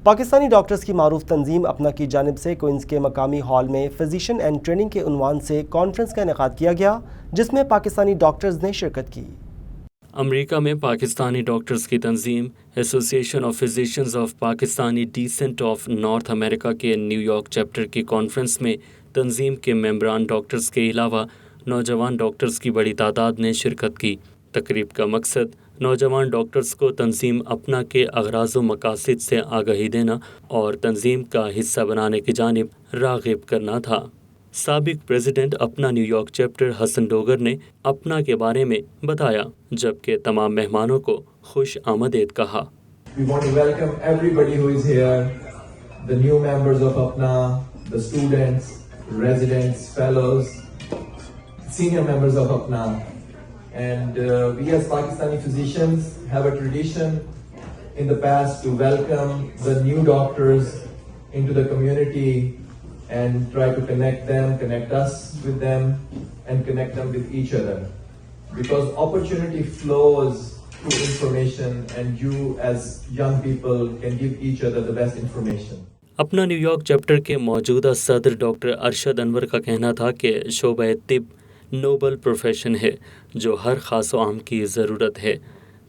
Pakistani doctors की मारूफ तंजीम अपना की जानिब से क्वींस के मकामी हॉल में फिजिशियन एंड ट्रेनिंग के उन्वान से कॉन्फ्रेंस का इनेकाद किया गया, जिसमें पाकिस्तानी डॉक्टर्स ने शिरकत की। अमेरिका में पाकिस्तानी डॉक्टर्स की तंजीम association of physicians of Pakistani descent of North America के न्यूयॉर्क चैप्टर की कॉन्फ्रेंस में तंजीम के मेंबरान डॉक्टर्स के अलावा नौजवान डॉक्टर्स की बड़ी तादाद ने शिरकत की। तकरीब का मकसद नौजवान डॉक्टर्स को तंजीम अपना के अगराज़ व मकासद से आगाही देना और तंजीम का हिस्सा बनाने की जानिब राग़िब करना था। साबिक प्रेसिडेंट अपना न्यूयॉर्क चैप्टर हसन डोगर ने अपना के बारे में बताया, जबकि तमाम मेहमानों को खुश आमदेद कहा। We want to welcome everybody who is here, the new members of अपना, the students, residents, fellows, senior members of अपना. And we as Pakistani physicians have a tradition in the past to welcome the new doctors into the community and try to connect them, connect us with them, and connect them with each other. Because opportunity flows through information, and you as young people can give each other the best information. अपना New York chapter के मौजूदा सदर doctor Arshad Anwar का कहना था कि शोबा तिब noble profession है जो हर खास व आम की ज़रूरत है।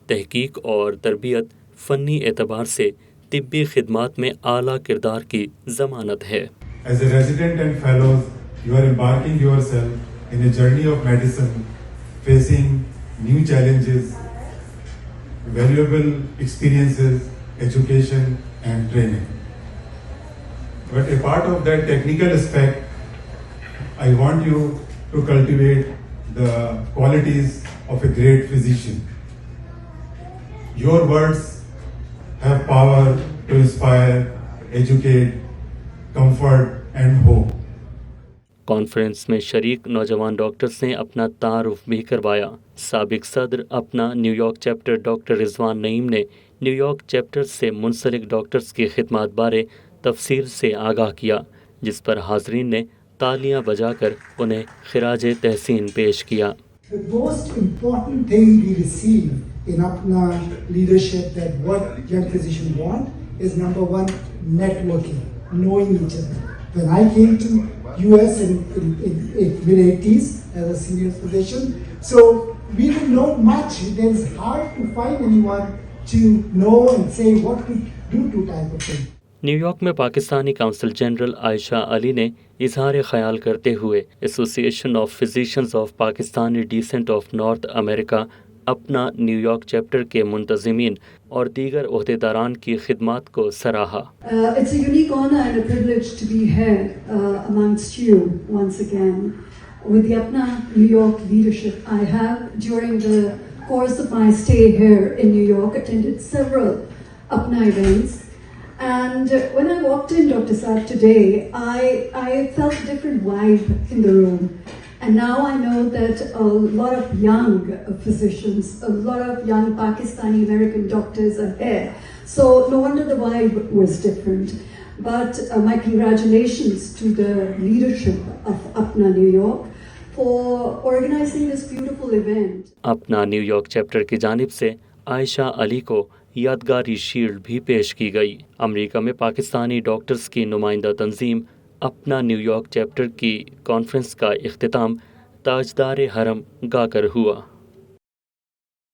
तहकीक और तरबियत फ़नी एतबार से तिब्बी खिदमात में आला किरदार की ज़मानत है। As a resident and fellows, you are embarking yourself in a journey of medicine, facing new challenges, valuable experiences, education and training. But a part of that technical aspect, I want you to cultivate the qualities of a great physician. Your words have power to inspire, educate, comfort and hope. Conference में शरीक नौजवान doctors ने अपना तारुफ भी करवाया। साबिक सदर अपना New York chapter doctor Rizwan Naeem ने न्यूयॉर्क चैप्टर से मुंसलिक डॉक्टर्स की खिदमत बारे तफसील से आगाह किया, जिस पर हाजरीन ने तालियां बजाकर उन्हें खिराजे तहसीन पेश किया। The most important thing we receive in Apna leadership that what young physicians want is number one, networking, knowing each other. When I came to US in mid-80s as a senior physician, so we didn't know much. It is hard to find anyone to know and say what to do to type of thing. New York में Pakistani council general Ayesha Ali ने इजहार ख्याल करते हुए association of physicians of Pakistani descent of North America अपना New York chapter के मुंतजिमीन और दीगर ओहदेदारान की खिदमत को सराहा। It's a unique honor and a privilege to be here amongst you once again with the Apna New York leadership. I have, during the course of my stay here in New York, attended several Apna events. And when I walked in, Dr. Saab, today, I felt a different vibe in the room. And now I know that a lot of young physicians, a lot of young Pakistani American doctors are here. So no wonder the vibe was different. But my congratulations to the leadership of Apna New York for organizing this beautiful event. अपना New York chapter की जानिब से आयशा अली को यादगारी shield भी पेश की गई। अमेरिका में पाकिस्तानी डॉक्टर्स की नुमाइंदा तंजीम अपना न्यूयॉर्क चैप्टर की कॉन्फ्रेंस का इख्तिताम ताजदार हरम गाकर हुआ।